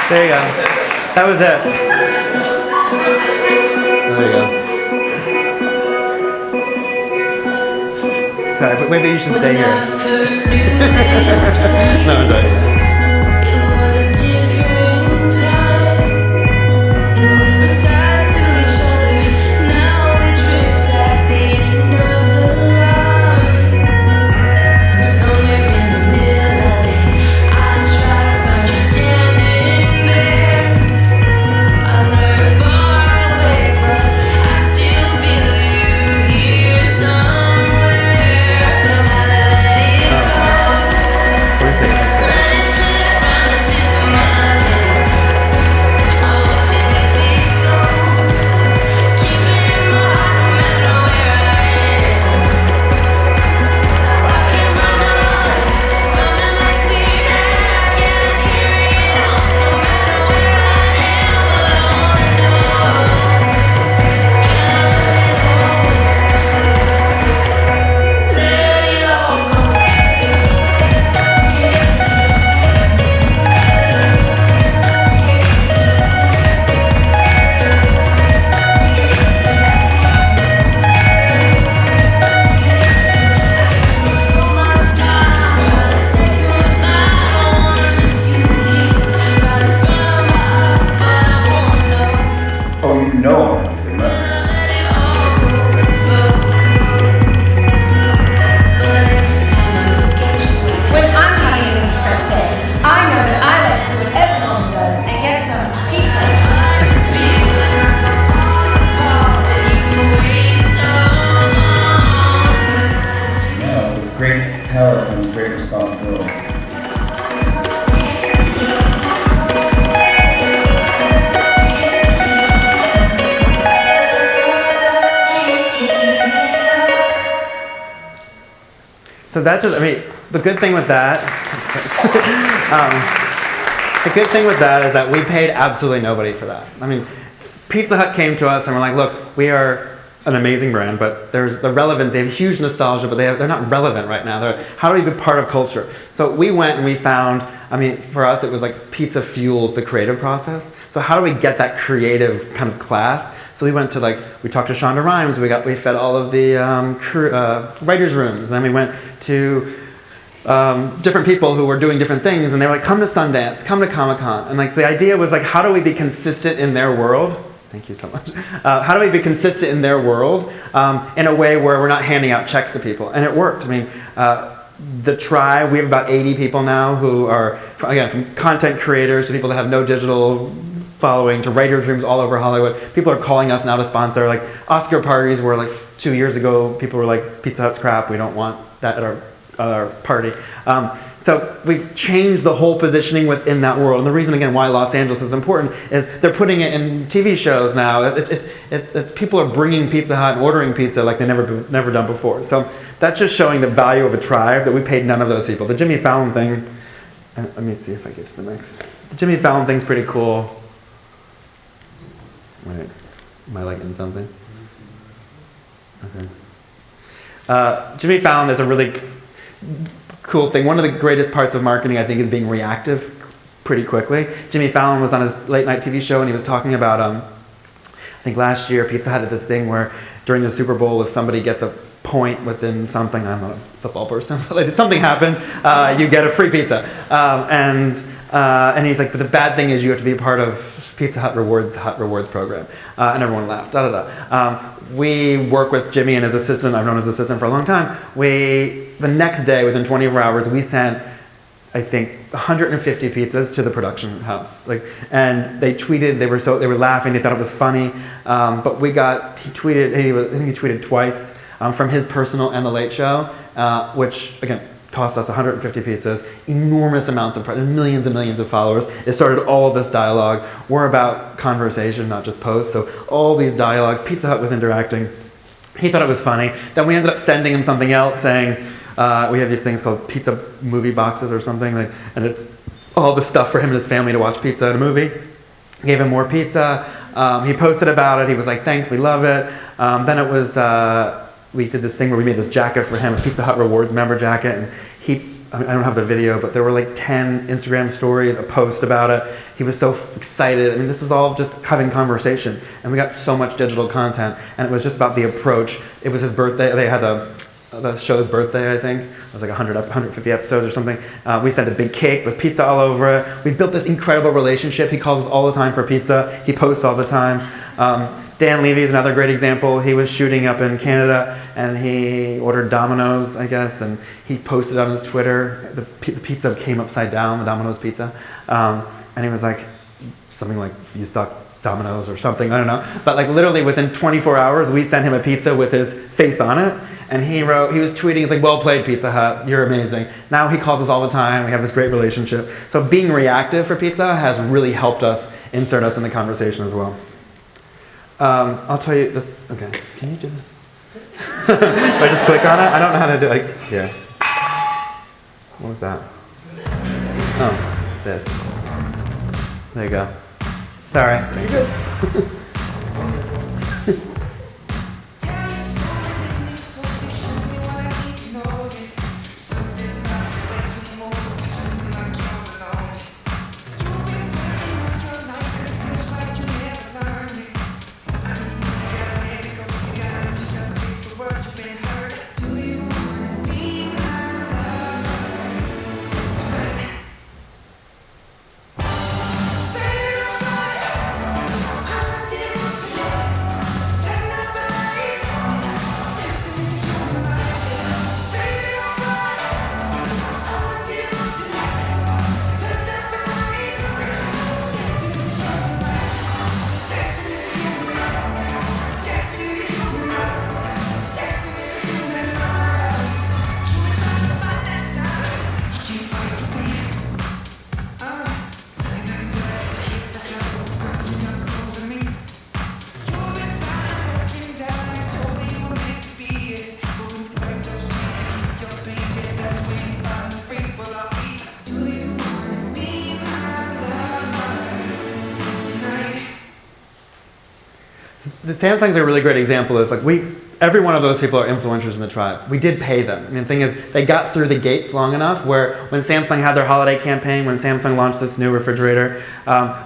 There you go. That was it. There you go. Sorry, but maybe you should stay when I here. first knew this place, No, sorry. it was a different time, and we were tied to each other. Now we drift at the end of the line, and somewhere in the middle of it, I try to find you standing there. I know you're far away, but I still feel you here somewhere. But I gotta let it go. Where's it? Let it So that's just, I mean, the good thing with that, the good thing with that is that we paid absolutely nobody for that. I mean, Pizza Hut came to us and we're like, look, we are an amazing brand, but there's the relevance. They have huge nostalgia, but they're not relevant right now. How do we be part of culture? So we went and we found, I mean, for us, it was like pizza fuels the creative process. So how do we get that creative kind of class? So we went to we talked to Shonda Rhimes. We fed all of the writers' rooms. Then we went to different people who were doing different things, and they were like, come to Sundance, come to Comic-Con. And the idea was how do we be consistent in their world? Thank you so much. How do we be consistent in their world in a way where we're not handing out checks to people? And it worked. I mean, the Tribe, we have about 80 people now who are, again, from content creators to people that have no digital following to writers' rooms all over Hollywood. People are calling us now to sponsor. Oscar parties where 2 years ago, people were like, Pizza Hut's crap, we don't want that at our party. So we've changed the whole positioning within that world. And the reason, again, why Los Angeles is important is they're putting it in TV shows now. It's people are bringing Pizza Hut and ordering pizza like they never done before. So that's just showing the value of a tribe that we paid none of those people. The Jimmy Fallon thing, let me see if I get to the next. The Jimmy Fallon thing's pretty cool. Wait, am I in something? Okay. Jimmy Fallon is a really cool thing. One of the greatest parts of marketing, I think, is being reactive pretty quickly. Jimmy Fallon was on his late night TV show and he was talking about, I think last year Pizza Hut had this thing where during the Super Bowl, if somebody gets a point within something, I'm not a football person, but if something happens, you get a free pizza. And he's like, but the bad thing is you have to be a part of Pizza Hut Rewards program. And everyone laughed. We work with Jimmy and his assistant. I've known his assistant for a long time. The next day, within 24 hours, we sent, I think, 150 pizzas to the production house. And they tweeted. They were laughing. They thought it was funny. But he tweeted. I think he tweeted twice from his personal and The Late Show, which again cost us 150 pizzas, enormous amounts of millions and millions of followers. It started all of this dialogue. We're about conversation, not just posts. So all these dialogues, Pizza Hut was interacting. He thought it was funny. Then we ended up sending him something else saying, we have these things called pizza movie boxes or something, and it's all the stuff for him and his family to watch pizza at a movie. Gave him more pizza. He posted about it. He was like, thanks, we love it. Then it was, we did this thing where we made this jacket for him, a Pizza Hut Rewards member jacket, and I don't have the video, but there were 10 Instagram stories, a post about it. He was so excited. I mean, this is all just having conversation. And we got so much digital content, and it was just about the approach. It was his birthday. They had the show's birthday, I think. It was 150 episodes or something. We sent a big cake with pizza all over it. We built this incredible relationship. He calls us all the time for pizza. He posts all the time. Dan Levy is another great example. He was shooting up in Canada, and he ordered Domino's, I guess, and he posted on his Twitter. The pizza came upside down, the Domino's pizza, and he was like, something like, you suck Domino's or something, I don't know. But literally within 24 hours, we sent him a pizza with his face on it, and he was tweeting, it's like, well played, Pizza Hut, you're amazing. Now he calls us all the time, we have this great relationship. So being reactive for pizza has really helped us insert us in the conversation as well. I'll tell you this. Okay, can you do this? Do I just click on it? I don't know how to do it. Yeah. What was that? Oh, this. There you go. Sorry. You're good. the Samsung's a really great example. Is like every one of those people are influencers in the tribe. We did pay them. I mean, the thing is, they got through the gates long enough where when Samsung had their holiday campaign, when Samsung launched this new refrigerator,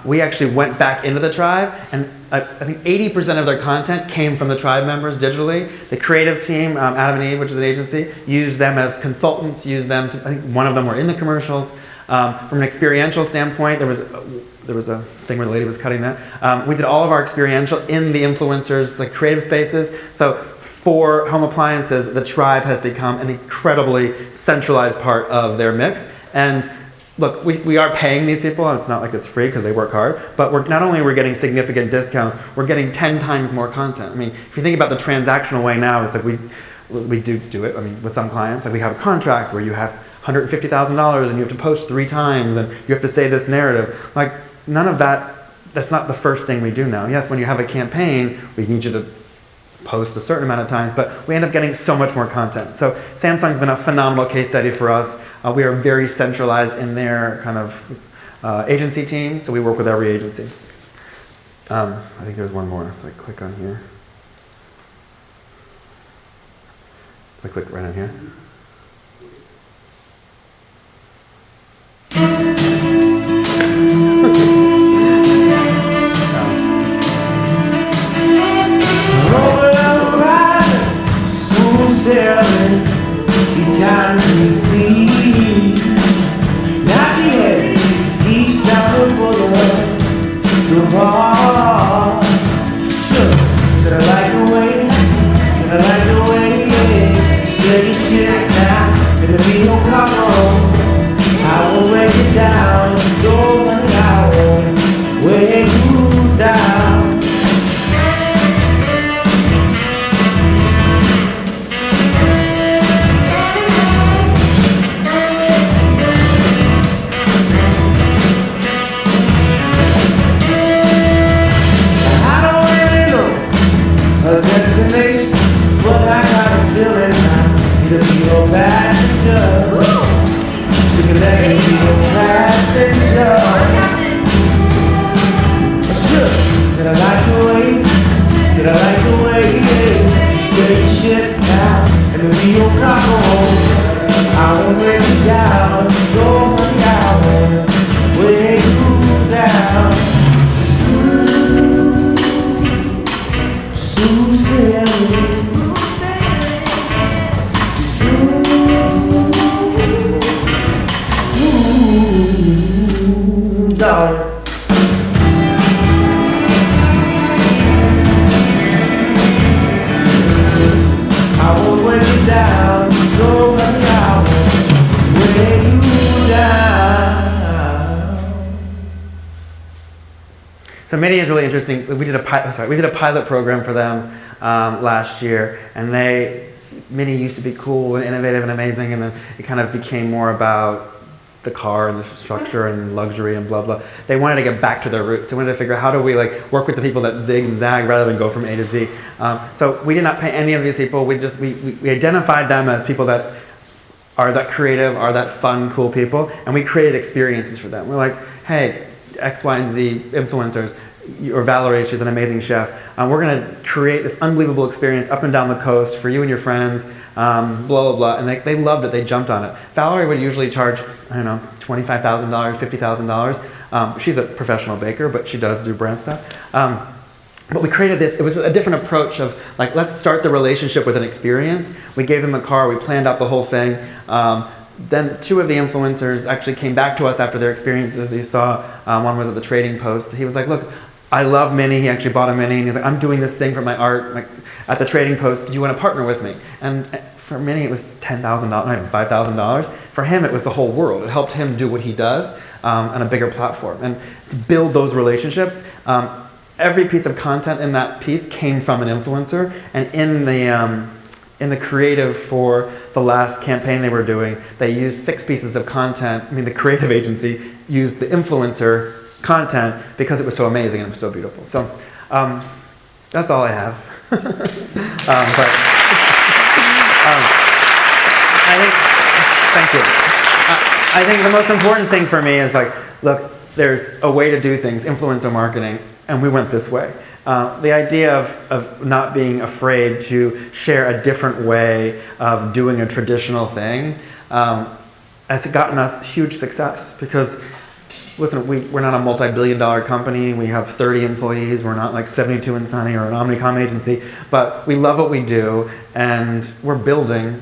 we actually went back into the tribe, and I think 80% of their content came from the tribe members digitally. The creative team, Adam and Eve, which is an agency, used them as consultants, used them to, I think one of them were in the commercials. From an experiential standpoint, there was a thing where the lady was cutting that. We did all of our experiential in the influencers, like creative spaces. So for home appliances, the tribe has become an incredibly centralized part of their mix. And look, we are paying these people. It's not like it's free because they work hard, but not only are we getting significant discounts, we're getting 10 times more content. I mean, if you think about the transactional way now, it's like we do it. I mean, with some clients, like we have a contract where you have $150,000 and you have to post 3 times and you have to say this narrative. Like none of that, that's not the first thing we do now. Yes, when you have a campaign, we need you to post a certain amount of times, but we end up getting so much more content. So Samsung's been a phenomenal case study for us. We are very centralized in their kind of agency team, so we work with every agency. I think there's one more, so I click on here. I click right on here. Sailing these Caribbean seas. Now she headed east down the boulevard, Duval. Sure, said I like the way, said I like the way, yeah. You said you shit now, it'll be no cargo. I will weigh you down, go honey, I will weigh you down. A destination, but I got a feeling now to be your passenger. So can let me be your passenger. Sure, said I like the way, said I like the way, yeah. You say you shit now, and to be your cargo. I won't weigh you down, go down, weigh you down. Smooth sailing, smooth, darling. I will weigh you down, go down, weigh you down. So Mini is really interesting. We did a pilot program for them last year, and Mini used to be cool and innovative and amazing, and then it kind of became more about the car and the structure and luxury and blah blah. They wanted to get back to their roots. They wanted to figure out how do we like work with the people that zig and zag rather than go from A to Z. So we did not pay any of these people. We identified them as people that are that creative, are that fun, cool people, and we created experiences for them. We're like, hey, X, Y, and Z influencers, or Valerie, she's an amazing chef. We're going to create this unbelievable experience up and down the coast for you and your friends, blah, blah, blah. And they loved it. They jumped on it. Valerie would usually charge, I don't know, $25,000, $50,000. She's a professional baker, but she does do brand stuff. But we created this, it was a different approach of like, let's start the relationship with an experience. We gave them the car, we planned out the whole thing. Then 2 of the influencers actually came back to us after their experiences that you saw. One was at the Trading Post. He was like, look, I love Mini. He actually bought a Mini, and he's like, I'm doing this thing for my art. Like, at the Trading Post, do you want to partner with me? And for Mini, it was $10,000, not even $5,000. For him, it was the whole world. It helped him do what he does on a bigger platform. And to build those relationships, every piece of content in that piece came from an influencer, and in the creative for the last campaign they were doing, they used 6 pieces of content. I mean, the creative agency used the influencer content because it was so amazing and it was so beautiful. So that's all I have. Thank you. I think the most important thing for me is like, look, there's a way to do things, influencer marketing, and we went this way. The idea of not being afraid to share a different way of doing a traditional thing has gotten us huge success because, listen, we're not a multi-billion-dollar company. We have 30 employees. We're not like 72 and Sunny or an Omnicom agency, but we love what we do, and we're building,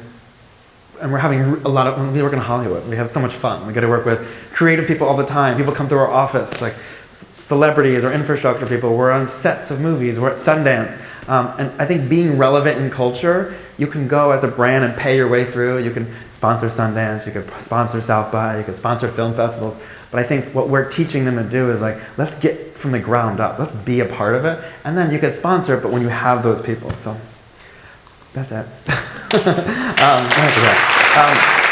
and we're having a lot of, when we work in Hollywood, we have so much fun. We get to work with creative people all the time. People come through our office, like celebrities or infrastructure people. We're on sets of movies. We're at Sundance. And I think being relevant in culture, you can go as a brand and pay your way through. You can sponsor Sundance, you could sponsor South by, you could sponsor film festivals. But I think what we're teaching them to do is like, let's get from the ground up. Let's be a part of it. And then you can sponsor it, but when you have those people. So that's it. Thank you.